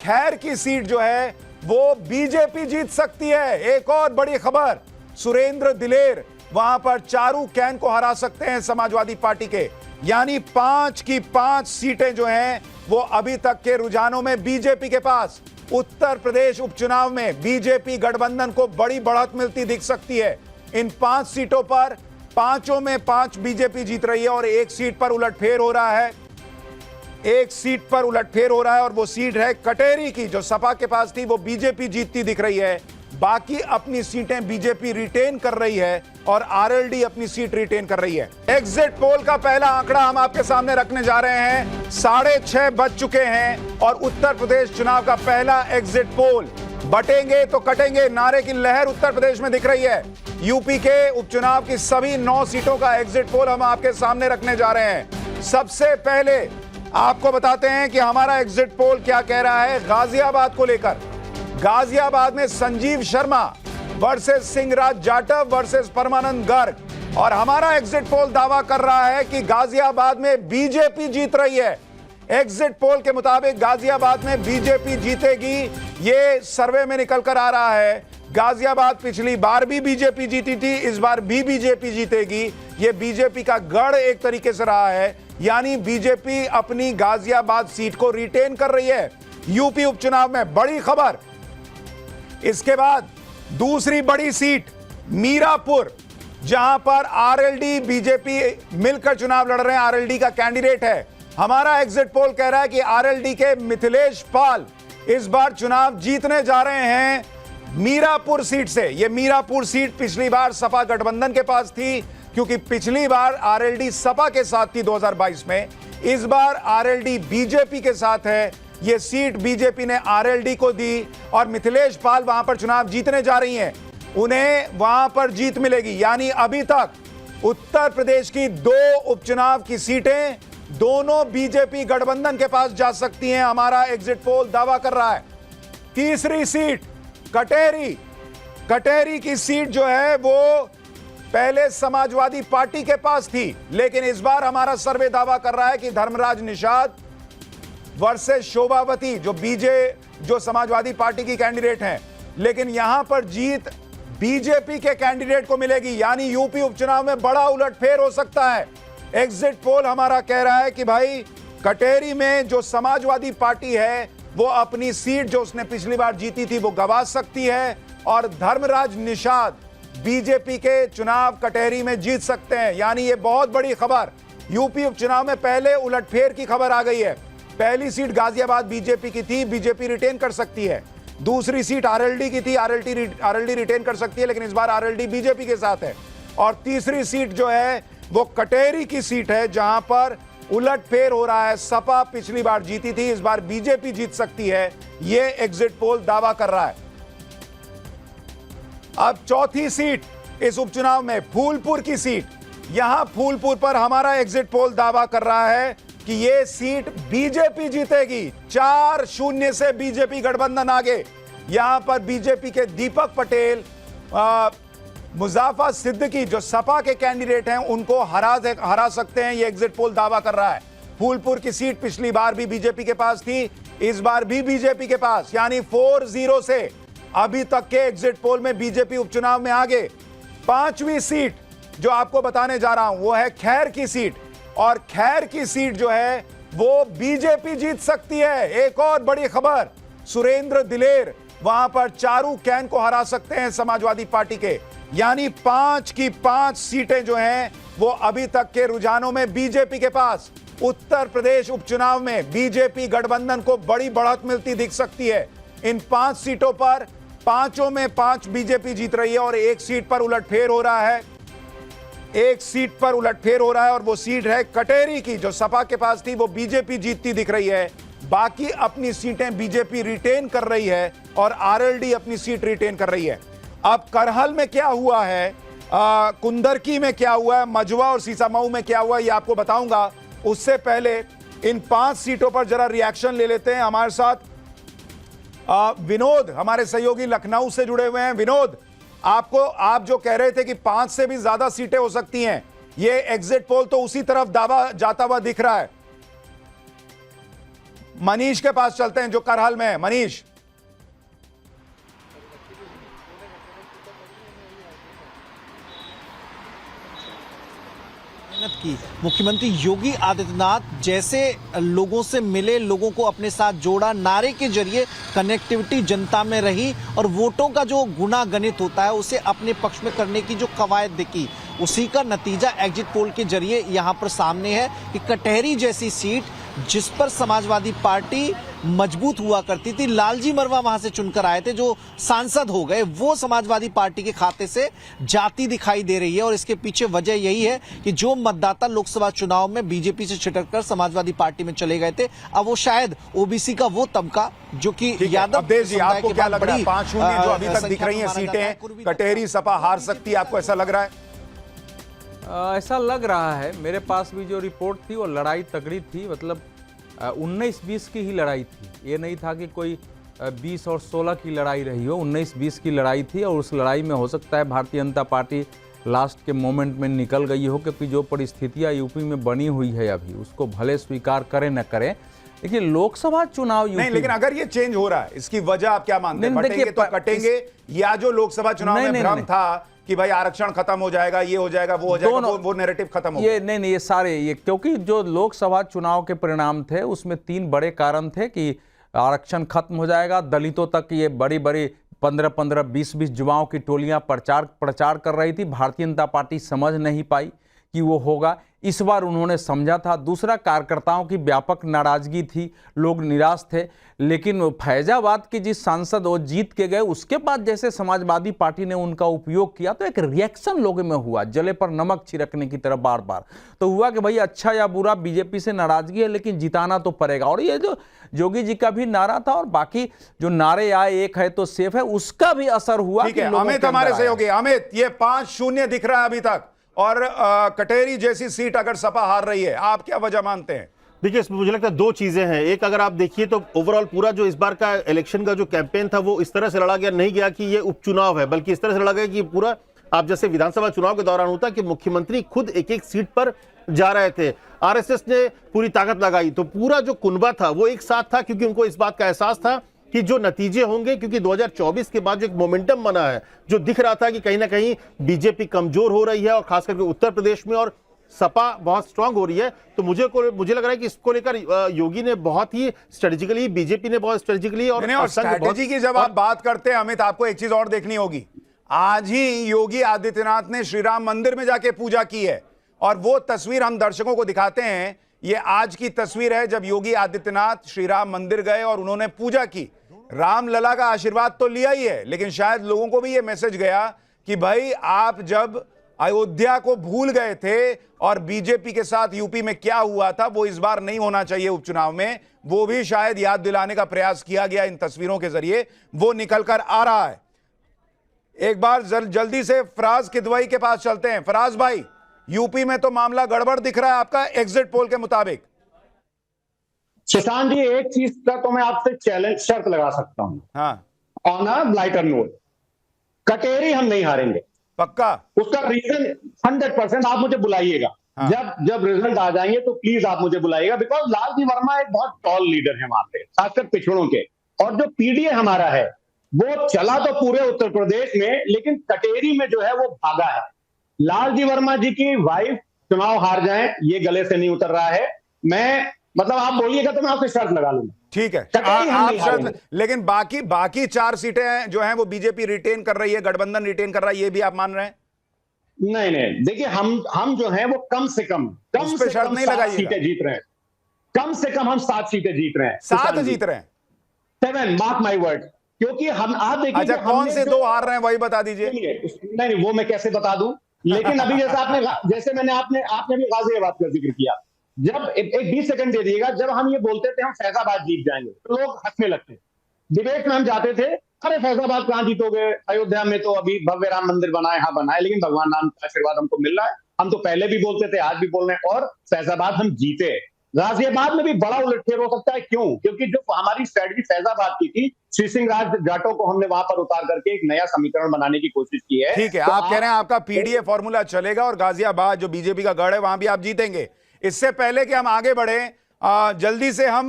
खैर की सीट जो है वो बीजेपी जीत सकती है। एक और बड़ी खबर, सुरेंद्र दिलेर वहां पर चारू कैन को हरा सकते हैं समाजवादी पार्टी के। यानी 5 की 5 सीटें जो हैं वो अभी तक के रुझानों में बीजेपी के पास। उत्तर प्रदेश उपचुनाव में बीजेपी गठबंधन को बड़ी बढ़त मिलती दिख सकती है। इन 5 सीटों पर 5 में 5 बीजेपी जीत रही है और एक सीट पर उलटफेर हो रहा है। एक सीट पर उलटफेर हो रहा है और वो सीट है कटेरी की, जो सपा के पास थी वो बीजेपी जीतती दिख रही है। बाकी अपनी सीटें बीजेपी रिटेन कर रही है और आरएलडी अपनी सीट रिटेन कर रही है। एग्जिट पोल का पहला आंकड़ा हम आपके सामने रखने जा रहे हैं। 6:30 बज चुके हैं और उत्तर प्रदेश चुनाव का पहला एग्जिट पोल। बटेंगे तो कटेंगे नारे की लहर उत्तर प्रदेश में दिख रही है। यूपी के उपचुनाव की सभी 9 सीटों का एग्जिट पोल हम आपके सामने रखने जा रहे हैं। सबसे पहले आपको बताते हैं कि हमारा एग्जिट पोल क्या कह रहा है गाजियाबाद को लेकर। गाजियाबाद में संजीव शर्मा वर्सेस सिंहराज जाटव वर्सेस परमानंद गर्ग, और हमारा एग्जिट पोल दावा कर रहा है कि गाजियाबाद में बीजेपी जीत रही है। एग्जिट पोल के मुताबिक गाजियाबाद में बीजेपी जीतेगी, ये सर्वे में निकल कर आ रहा है। गाजियाबाद पिछली बार भी बीजेपी जीती थी, इस बार भी बीजेपी जीतेगी। ये बीजेपी का गढ़ एक तरीके से रहा है, यानी बीजेपी अपनी गाजियाबाद सीट को रिटेन कर रही है। यूपी उपचुनाव में बड़ी खबर। इसके बाद दूसरी बड़ी सीट मीरापुर, जहां पर आरएलडी बीजेपी मिलकर चुनाव लड़ रहे हैं। आरएलडी का कैंडिडेट है। हमारा एग्जिट पोल कह रहा है कि आरएलडी के मिथिलेश पाल इस बार चुनाव जीतने जा रहे हैं मीरापुर सीट से। यह मीरापुर सीट पिछली बार सपा गठबंधन के पास थी, क्योंकि पिछली बार आरएलडी सपा के साथ थी 2022 में। इस बार आरएलडी बीजेपी के साथ है। यह सीट बीजेपी ने आरएलडी को दी और मिथिलेश पाल वहां पर चुनाव जीतने जा रही हैं। उन्हें वहां पर जीत मिलेगी। यानी अभी तक उत्तर प्रदेश की 2 उपचुनाव की सीटें दोनों बीजेपी गठबंधन के पास जा सकती हैं, हमारा एग्जिट पोल दावा कर रहा है। तीसरी सीट कटेरी। कटेरी की सीट जो है वो पहले समाजवादी पार्टी के पास थी, लेकिन इस बार हमारा सर्वे दावा कर रहा है कि धर्मराज निषाद वर्सेस शोभावती, जो समाजवादी पार्टी की कैंडिडेट हैं। लेकिन यहां पर जीत बीजेपी के कैंडिडेट को मिलेगी, यानी यूपी उपचुनाव में बड़ा उलटफेर हो सकता है। एग्जिट पोल हमारा कह रहा है कि भाई कटेरी में जो समाजवादी पार्टी है वो अपनी सीट जो उसने पिछली बार जीती थी वो गंवा सकती है, और धर्मराज निषाद बीजेपी के चुनाव कटेरी में जीत सकते हैं। यानी ये बहुत बड़ी खबर। यूपी उपचुनाव में पहले उलटफेर की खबर आ गई है। पहली सीट गाजियाबाद बीजेपी की थी, बीजेपी रिटेन कर सकती है। दूसरी सीट आरएलडी की थी, आरएलडी रिटेन कर सकती है, लेकिन इस बार आरएलडी बीजेपी के साथ है। और तीसरी सीट जो है वो कटेरी की सीट है, जहां पर उलटफेर हो रहा है। सपा पिछली बार जीती थी, इस बार बीजेपी जीत सकती है, यह एग्जिट पोल दावा कर रहा है। अब चौथी सीट इस उपचुनाव में फूलपुर की सीट। यहां फूलपुर पर हमारा एग्जिट पोल दावा कर रहा है कि यह सीट बीजेपी जीतेगी। 4-0 से बीजेपी गठबंधन आगे। यहां पर बीजेपी के दीपक पटेल मुजाफा सिद्दीकी, जो सपा के कैंडिडेट हैं, उनको हरा सकते हैं, यह एग्जिट पोल दावा कर रहा है। फूलपुर की सीट पिछली बार भी बीजेपी के पास थी, इस बार भी बीजेपी के पास, यानी 4-0 से अभी तक के एग्जिट पोल में बीजेपी उपचुनाव में आगे। 5वीं सीट जो आपको बताने जा रहा हूं वो है खैर की सीट, और खैर की सीट जो है वो बीजेपी जीत सकती है। एक और बड़ी खबर, सुरेंद्र दिलेर वहां पर चारू कैन को हरा सकते हैं समाजवादी पार्टी के। यानी 5 की 5 सीटें जो हैं वो अभी तक के रुझानों में बीजेपी के पास। उत्तर प्रदेश उपचुनाव में बीजेपी गठबंधन को बड़ी बढ़त मिलती दिख सकती है। इन 5 सीटों पर 5 में 5 बीजेपी जीत रही है और एक सीट पर उलटफेर हो रहा है। एक सीट पर उलटफेर हो रहा है और वो सीट है कटेरी की, जो सपा के पास थी वो बीजेपी जीतती दिख रही है। बाकी अपनी सीटें बीजेपी रिटेन कर रही है और आरएलडी अपनी सीट रिटेन कर रही है। अब करहल में क्या हुआ है, कुंदरकी में क्या हुआ है, मझवा और सीसामऊ में क्या हुआ है, ये आपको बताऊंगा। उससे पहले इन 5 सीटों पर जरा रिएक्शन ले लेते हैं। हमारे साथ विनोद, हमारे सहयोगी लखनऊ से जुड़े हुए हैं। विनोद, आप जो कह रहे थे कि 5 से भी ज्यादा सीटें हो सकती हैं, ये एग्जिट पोल तो उसी तरफ दावा जाता हुआ दिख रहा है। मनीष के पास चलते हैं जो करहल में है। मनीष, की मुख्यमंत्री योगी आदित्यनाथ जैसे लोगों से मिले, लोगों को अपने साथ जोड़ा, नारे के जरिए कनेक्टिविटी जनता में रही और वोटों का जो गुना गणित होता है उसे अपने पक्ष में करने की जो कवायद दिखी, उसी का नतीजा एग्जिट पोल के जरिए यहां पर सामने है कि कटहरी जैसी सीट जिस पर समाजवादी पार्टी मजबूत हुआ करती थी, लालजी मरवा वहां से चुनकर आए थे, जो सांसद हो गए, वो समाजवादी पार्टी के खाते से जाती दिखाई दे रही है। और इसके पीछे वजह यही है कि जो मतदाता लोकसभा चुनाव में बीजेपी से छिटककर समाजवादी पार्टी में चले गए थे, अब वो शायद ओबीसी का वो तबका जो कि यादव जी, आपको क्या लग रहा है 5-0 जो अभी तक दिख रही है सीटें, कटहरी सपा हार सकती है, आपको ऐसा लग रहा है? ऐसा लग रहा है। मेरे पास भी जो रिपोर्ट थी वो लड़ाई तगड़ी थी, मतलब 19-20 की ही लड़ाई थी। ये नहीं था कि कोई 20 और 16 की लड़ाई रही हो, 19-20 की लड़ाई थी। और उस लड़ाई में हो सकता है भारतीय जनता पार्टी लास्ट के मोमेंट में निकल गई हो, क्योंकि जो परिस्थितियां यूपी में बनी हुई है अभी, उसको भले स्वीकार करें न करें, लेकिन लोकसभा चुनाव नहीं। लेकिन अगर ये चेंज हो रहा है, इसकी वजह आप क्या मानते हैं? बटेंगे तो कटेंगे, या जो लोकसभा चुनाव में भ्रम था कि भाई आरक्षण खत्म हो जाएगा, ये हो जाएगा, वो हो जाएगा, वो नैरेटिव खत्म हो गया? ये नहीं, ये सारे ये, क्योंकि जो लोकसभा चुनाव के परिणाम थे उसमें 3 बड़े कारण थे कि आरक्षण खत्म हो जाएगा, दलितों तक ये बड़ी बड़ी 15-15, 20-20 युवाओं की टोलियां प्रचार कर रही थी। भारतीय जनता पार्टी समझ नहीं पाई कि वो होगा। इस बार उन्होंने समझा था। दूसरा, कार्यकर्ताओं की व्यापक नाराजगी थी, लोग निराश थे। लेकिन फैजाबाद के जिस सांसद वो जीत के गए, उसके बाद जैसे समाजवादी पार्टी ने उनका उपयोग किया तो एक रिएक्शन लोगों में हुआ, जले पर नमक छिड़कने की तरह बार बार। तो हुआ कि भाई अच्छा या बुरा बीजेपी से नाराजगी है, लेकिन जिताना तो पड़ेगा। और ये जो योगी जी का भी नारा था और बाकी जो नारे आए, एक है तो सेफ है, उसका भी असर हुआ। अमित हमारे सहयोगी, अमित, ये 5-0 दिख रहा है अभी तक, और कटहरी जैसी सीट अगर सपा हार रही है, आप क्या वजह मानते हैं? देखिए, इसमें मुझे लगता है 2 चीजें हैं। एक, अगर आप देखिए तो ओवरऑल पूरा जो इस बार का इलेक्शन का जो कैंपेन था वो इस तरह से लड़ा गया नहीं गया कि ये उपचुनाव है, बल्कि इस तरह से लड़ा गया कि पूरा आप जैसे विधानसभा चुनाव के दौरान होता कि मुख्यमंत्री खुद एक-एक सीट पर जा रहे थे, आरएसएस ने पूरी ताकत लगाई, तो पूरा जो कुनबा था वो एक साथ था, क्योंकि उनको इस बात का एहसास था कि जो नतीजे होंगे, क्योंकि 2024 के बाद जो एक मोमेंटम बना है, जो दिख रहा था कि कहीं ना कहीं बीजेपी कमजोर हो रही है और खास करके उत्तर प्रदेश में, और सपा बहुत स्ट्रांग हो रही है। तो मुझे लग रहा है कि इसको लेकर योगी ने बहुत ही स्ट्रेटेजिकली, बीजेपी ने बहुत स्ट्रेटेजिकली और स्ट्रेटेजी की जब आप बात करते हैं अमित, आपको एक चीज और देखनी होगी। आज ही योगी आदित्यनाथ ने श्री राम मंदिर में जाके पूजा की है, और वो तस्वीर हम दर्शकों को दिखाते हैं। ये आज की तस्वीर है जब योगी आदित्यनाथ श्री राम मंदिर गए और उन्होंने पूजा की। राम लला का आशीर्वाद तो लिया ही है, लेकिन शायद लोगों को भी ये मैसेज गया कि भाई आप जब अयोध्या को भूल गए थे और बीजेपी के साथ यूपी में क्या हुआ था वो इस बार नहीं होना चाहिए उपचुनाव में, वो भी शायद याद दिलाने का प्रयास किया गया इन तस्वीरों के जरिए, वो निकल कर आ रहा है। एक बार जल्दी से फराज किदवई के पास चलते हैं। फराज भाई, यूपी में तो मामला गड़बड़ दिख रहा है आपका एग्जिट पोल के मुताबिक। शशांक जी, एक चीज का तो मैं आपसे चैलेंज शर्त लगा सकता हूं, हाँ, ऑन अ लाइटर नोट, कटेरी हम नहीं हारेंगे, पक्का। उसका रीजन 100% आप मुझे बुलाइएगा। हाँ। जब रिजल्ट आ जाएंगे तो प्लीज आप मुझे बुलाइएगा, बिकॉज लालजी वर्मा एक बहुत टॉल लीडर है वहां पे, खासकर पिछड़ों के। और जो पीडीए हमारा है वो चला तो पूरे उत्तर प्रदेश में, लेकिन कटेरी में जो है वो भागा है। लालजी वर्मा जी की वाइफ चुनाव हार जाए, ये गले से नहीं उतर रहा है। मैं मतलब आप बोलिएगा तो मैं आपसे शर्त लगा लूंगा। ठीक है, आप शर्त, लेकिन बाकी 4 सीटें जो हैं वो बीजेपी रिटेन कर रही है, गठबंधन रिटेन कर रहा है, ये भी आप मान रहे हैं? नहीं, देखिए हम जो हैं वो कम से कम शर्त नहीं लगाइएगा, सीटें जीत रहे हैं। कम से कम हम 7 सीटें जीत रहे हैं। 7 जीत रहे हैं? 7, मार्क माई वर्ड। क्योंकि हम, आप देखिए, अच्छा, कौन से 2 हार रहे हैं वही बता दीजिए। नहीं, वो मैं कैसे बता दूं। लेकिन अभी जैसे मैंने आपने भी गाजियाबाद का जिक्र किया, जब एक 20 सेकंड दे दिएगा, जब हम ये बोलते थे हम फैजाबाद जीत जाएंगे तो लोग हंसने लगते। डिबेट में हम जाते थे, अरे फैजाबाद कहां जीतोगे, अयोध्या में तो अभी भव्य राम मंदिर बनाए, हाँ बनाए, लेकिन भगवान राम का आशीर्वाद हमको मिल रहा है। हम तो पहले भी बोलते थे, आज भी बोल रहे हैं, और फैजाबाद हम जीते। गाजियाबाद में भी बड़ा उलटफेर हो सकता है। क्यों? क्योंकि जो हमारी स्ट्रेटजी फैजाबाद की थी, श्री सिंह राज जाटों को हमने वहां पर उतार करके एक नया समीकरण बनाने की कोशिश की है। ठीक है, तो आप कह रहे हैं आपका पीडीए फॉर्मूला चलेगा और गाजियाबाद जो बीजेपी का गढ़ है वहां भी आप जीतेंगे। इससे पहले कि हम आगे बढ़े, जल्दी से हम